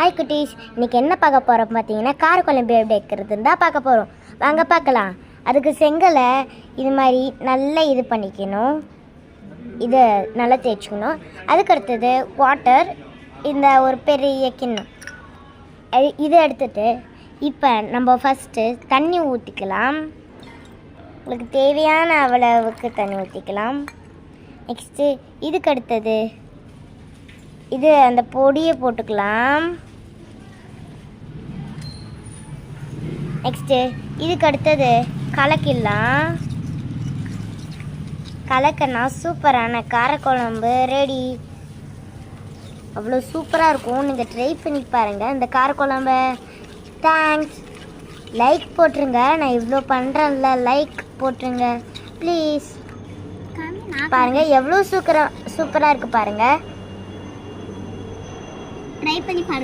Hi குட்டீஸ், இன்றைக்கி என்ன பார்க்க போகிறோம் பார்த்தீங்கன்னா காரக்குழம்பு எப்படி வைக்கிறதுன்னு தான் பார்க்க போகிறோம். வாங்க பார்க்கலாம். அதுக்கு செங்கலை இது மாதிரி நல்லா இது பண்ணிக்கணும், இதை நல்லா தேய்ச்சிக்கணும். அதுக்கடுத்தது வாட்டர், இந்த ஒரு பெரிய கிண்ணம் இதை எடுத்துகிட்டு இப்போ நம்ம ஃபஸ்ட்டு தண்ணி ஊற்றிக்கலாம். உங்களுக்கு தேவையான அளவுக்கு தண்ணி ஊற்றிக்கலாம். நெக்ஸ்ட்டு இதுக்கு அடுத்தது இது அந்த பொடியை போட்டுக்கலாம். நெக்ஸ்ட்டு இதுக்கு அடுத்தது கலக்கிடலாம். கலக்கனா சூப்பரான காரக்குழம்பு ரெடி. அவ்வளோ சூப்பராக இருக்கும். நீங்கள் ட்ரை பண்ணி பாருங்கள் இந்த காரக்குழம்ப. தேங்க்ஸ். லைக் போட்டுருங்க. நான் இவ்வளோ பண்ணுறேன்ல, லைக் போட்டுருங்க ப்ளீஸ். பாருங்கள் எவ்வளோ சூப்பராக இருக்குது பாருங்கள். ட்ரை பண்ணி பாருங்கள்.